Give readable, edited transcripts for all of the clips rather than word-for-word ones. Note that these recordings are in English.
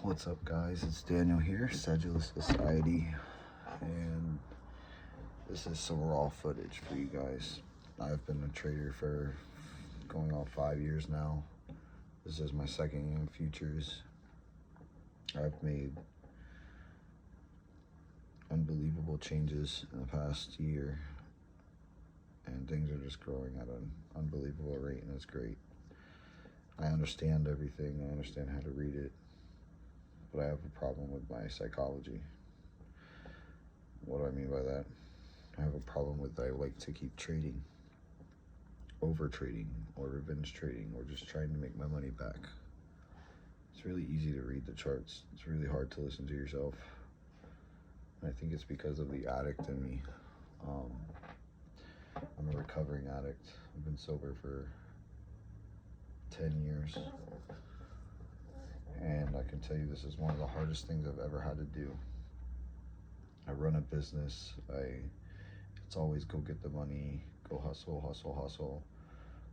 What's up, guys? It's Daniel here, Sedulous Society, and this is some raw footage for you guys. I've been a trader for going on 5 years now. This is my second year in futures. I've made unbelievable changes in the past year, and things are just growing at an unbelievable rate, and it's great. I understand everything, I understand how to read it, but I have a problem with my psychology. What do I mean by that? I have a problem with I like to keep trading, over trading, or revenge trading, or just trying to make my money back. It's really easy to read the charts. It's really hard to listen to yourself. And I think it's because of the addict in me. I'm a recovering addict. I've been sober for 10 years. And I can tell you this is one of the hardest things I've ever had to do. I run a business. It's always go get the money, go hustle, hustle, hustle,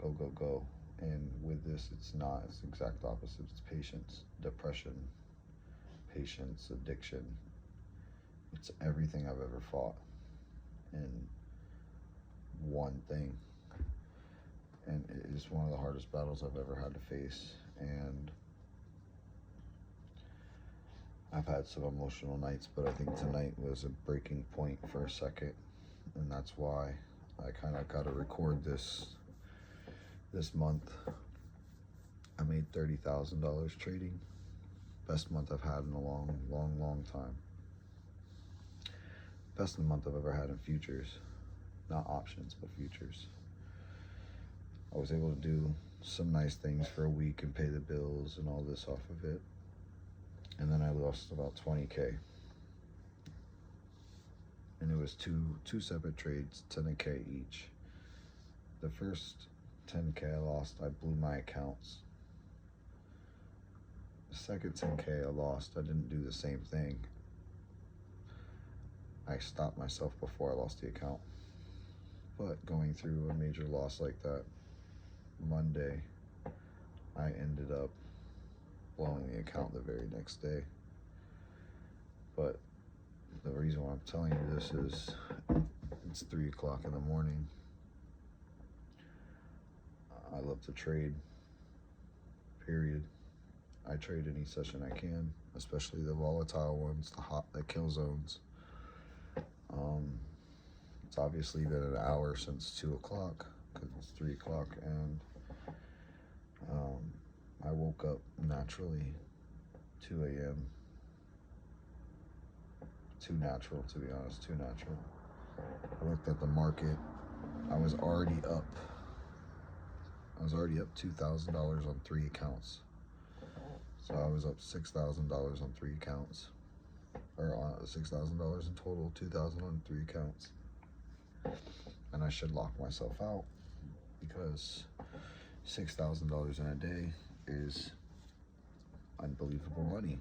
go, go, go. And with this, it's not. It's the exact opposite. It's patience, depression, patience, addiction. It's everything I've ever fought in one thing. And it is one of the hardest battles I've ever had to face. And I've had some emotional nights, but I think tonight was a breaking point for a second. And that's why I kind of got to record this month. I made $30,000 trading. Best month I've had in a long, long, long time. Best month I've ever had in futures. Not options, but futures. I was able to do some nice things for a week and pay the bills and all this off of it. And then I lost about 20K. And it was two separate trades, 10K each. The first 10K I lost, I blew my accounts. The second 10K I lost, I didn't do the same thing. I stopped myself before I lost the account. But going through a major loss like that, Monday, I ended up blowing the account the very next day. But the reason why I'm telling you this is it's 3 o'clock in the morning. I love to trade, period. I trade any session I can, especially the volatile ones, the kill zones. It's obviously been an hour since 2 o'clock because it's 3 o'clock, and I woke up naturally 2 a.m. Too natural, to be honest, too natural. I looked at the market. I was already up $2,000 on 3 accounts. So I was up $6,000 on 3 accounts, or $6,000 in total, 2,000 on 3 accounts. And I should lock myself out because $6,000 in a day is unbelievable money.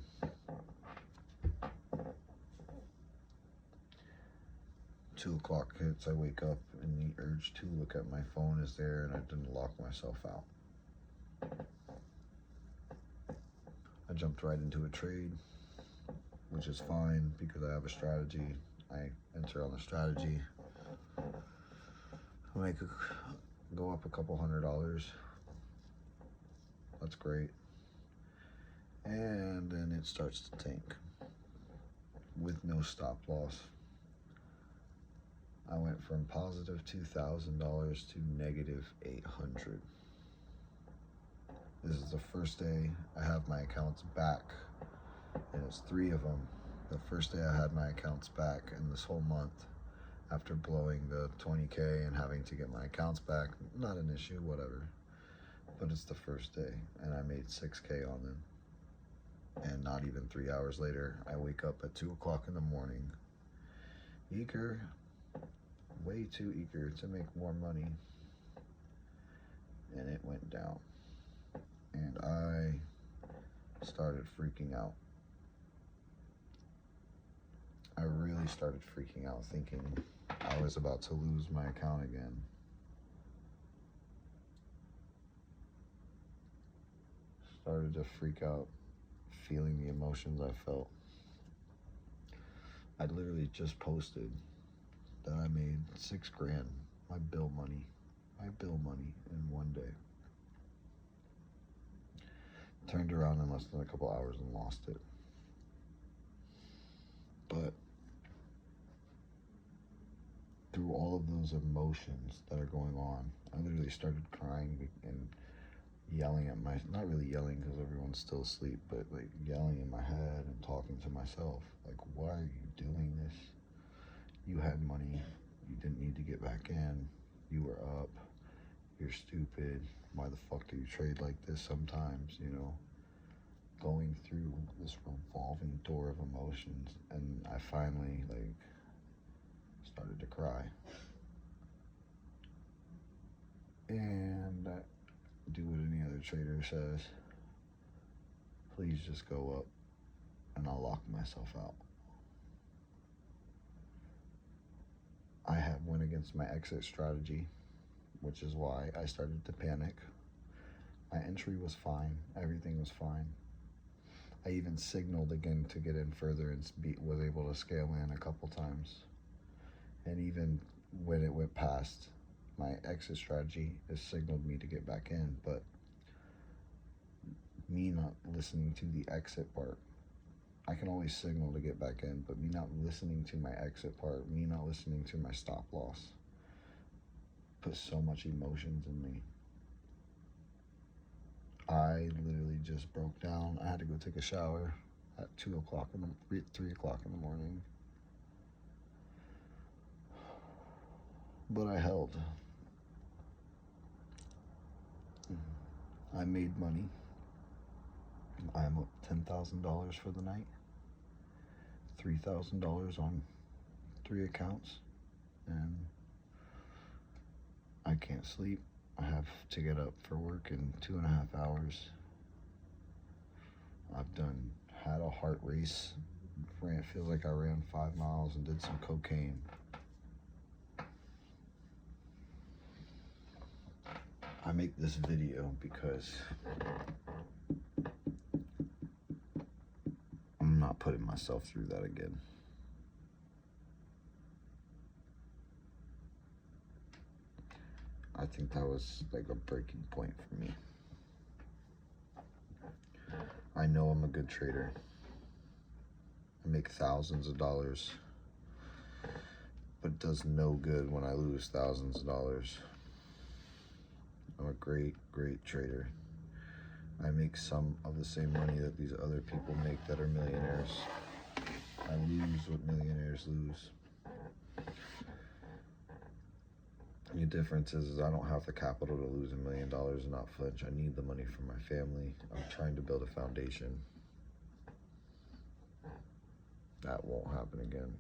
Two o'clock hits, I wake up, and the urge to look at my phone is there, and I didn't lock myself out. I jumped right into a trade, which is fine because I have a strategy. I enter on the strategy. I go up a couple $100. That's great. And then it starts to tank with no stop loss. I went from positive $2,000 to negative $800. This is the first day I have my accounts back, and it's 3 of them. The first day I had my accounts back in this whole month after blowing the 20K and having to get my accounts back. Not an issue, whatever. But it's the first day, and I made 6K on them. And not even 3 hours later, I wake up at 2 o'clock in the morning, eager, way too eager to make more money, and it went down. And I started freaking out. I really started freaking out, thinking I was about to lose my account again. Started to freak out, feeling the emotions I felt. I literally just posted that I made $6,000, my bill money in one day. Turned around in less than a couple hours and lost it. But through all of those emotions that are going on, I literally started crying and yelling at not really yelling because everyone's still asleep, but like yelling in my head and talking to myself. Like, why are you doing this? You had money. You didn't need to get back in. You were up. You're stupid. Why the fuck do you trade like this sometimes, you know? Going through this revolving door of emotions, and I finally, like, started to cry. And I do what any other trader says. Please just go up, and I'll lock myself out. I have went against my exit strategy, which is why I started to panic. My entry was fine. Everything was fine. I even signaled again to get in further and was able to scale in a couple times. And even when it went past my exit strategy, it signaled me to get back in. But me not listening to the exit part, I can always signal to get back in, but me not listening to my exit part, me not listening to my stop loss, put so much emotions in me. I literally just broke down. I had to go take a shower at 3 o'clock in the morning. But I held. I made money. I'm up $10,000 for the night. $3,000 on 3 accounts. And I can't sleep. I have to get up for work in 2.5 hours. I've had a heart race. It feels like I ran 5 miles and did some cocaine. I make this video because I'm not putting myself through that again. I think that was like a breaking point for me. I know I'm a good trader. I make thousands of dollars, but it does no good when I lose thousands of dollars. I'm a great, great trader. I make some of the same money that these other people make that are millionaires. I lose what millionaires lose. The difference is I don't have the capital to lose $1 million and not flinch. I need the money for my family. I'm trying to build a foundation. That won't happen again.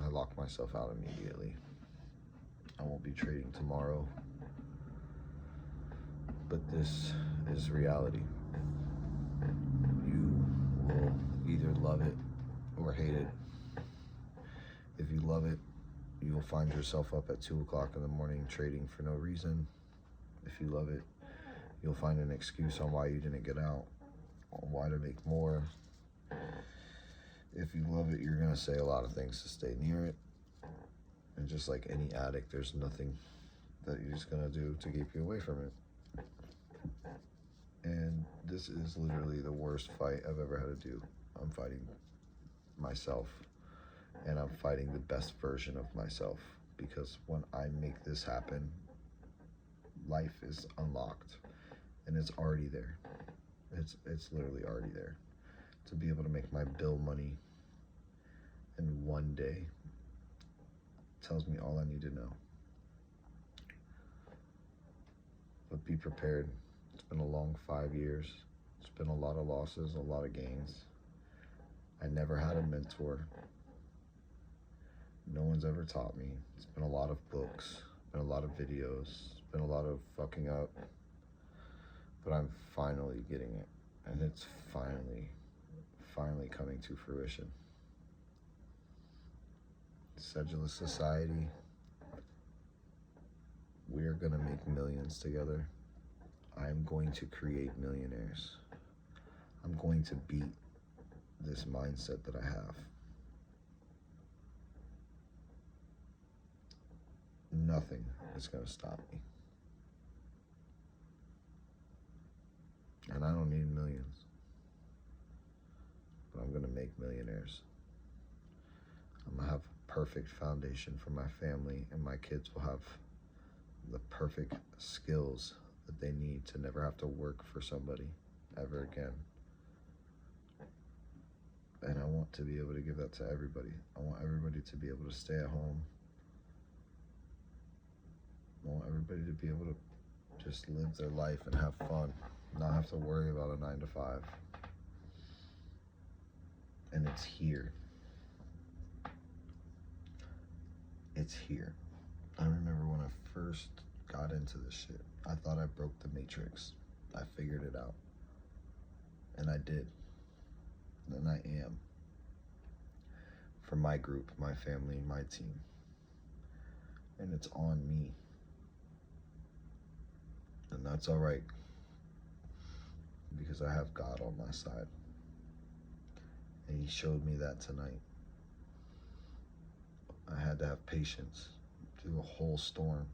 I lock myself out immediately. I won't be trading tomorrow. But this is reality. You will either love it or hate it. If you love it, you will find yourself up at 2 o'clock in the morning trading for no reason. If you love it, you'll find an excuse on why you didn't get out, on why to make more. If you love it, you're going to say a lot of things to stay near it. And just like any addict, there's nothing that you're just going to do to keep you away from it. And this is literally the worst fight I've ever had to do. I'm fighting myself. And I'm fighting the best version of myself, because when I make this happen, life is unlocked and it's already there. It's literally already there. To be able to make my bill money in one day tells me all I need to know. But be prepared. It's been a long 5 years. It's been a lot of losses, a lot of gains. I never had a mentor. No one's ever taught me. It's been a lot of books, been a lot of videos, been a lot of fucking up. But I'm finally getting it. And it's finally coming to fruition. Sedulous Society, we are gonna make millions together. I'm going to create millionaires. I'm going to beat this mindset that I have. Nothing is going to stop me. And I don't need millions, but I'm going to make millionaires. I'm going to have a perfect foundation for my family, and my kids will have the perfect skills that they need to never have to work for somebody ever again. And I want to be able to give that to everybody. I want everybody to be able to stay at home. I want everybody to be able to just live their life and have fun, not have to worry about a 9 to 5. And it's here. It's here. I remember when I first got into this shit, I thought I broke the matrix. I figured it out. And I did. And I am. For my group, my family, my team. And it's on me. And that's all right, because I have God on my side. And he showed me that tonight. I had to have patience through a whole storm.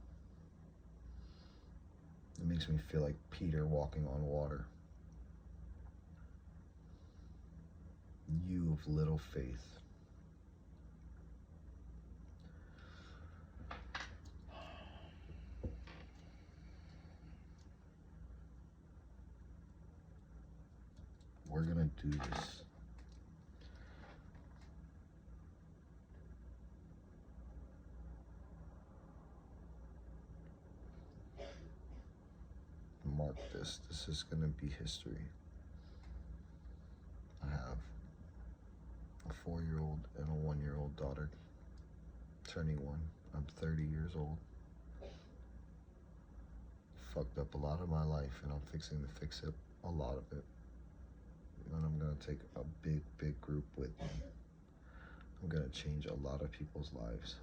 It makes me feel like Peter walking on water. You of little faith. We're gonna do this. Mark this. This is gonna be history. I have a 4-year-old and a 1-year-old daughter turning 1. I'm 30 years old. Fucked up a lot of my life, and I'm fixing to fix it, a lot of it. And I'm gonna take a big group with me. I'm gonna change a lot of people's lives.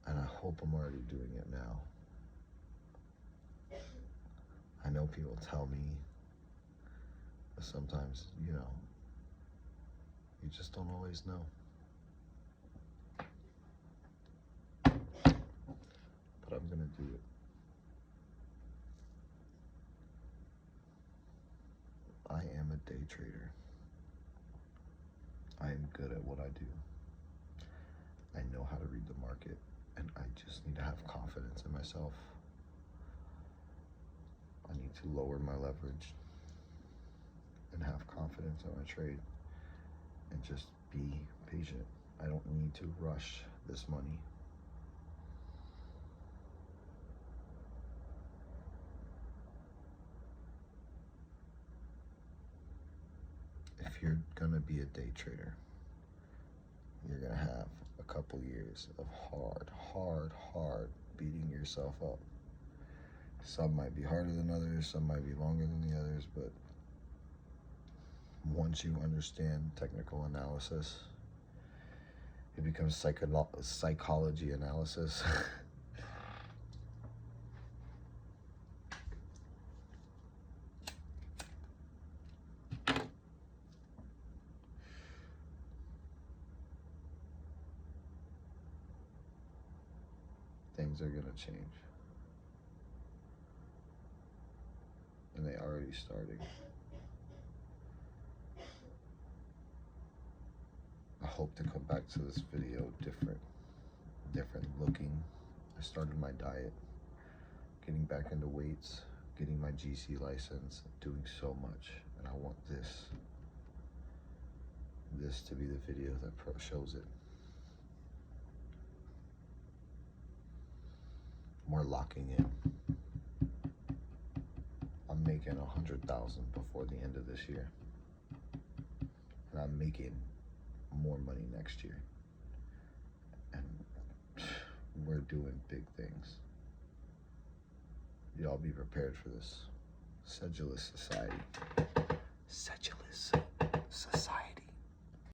And I hope I'm already doing it now. I know people tell me, but sometimes, you just don't always know. But I'm gonna do it. I am a day trader. I am good at what I do. I know how to read the market, and I just need to have confidence in myself. I need to lower my leverage and have confidence in my trade and just be patient. I don't need to rush this money. If you're gonna be a day trader, you're gonna have a couple years of hard beating yourself up. Some might be harder than others, some might be longer than the others, but once you understand technical analysis, it becomes psychology analysis. Things are gonna change. And they already starting. I hope to come back to this video different looking. I started my diet, getting back into weights, getting my GC license, doing so much, and I want this to be the video that shows it. We're locking in. I'm making 100,000 before the end of this year, and I'm making more money next year, and we're doing big things. Y'all be prepared for this. Sedulous Society. Sedulous Society.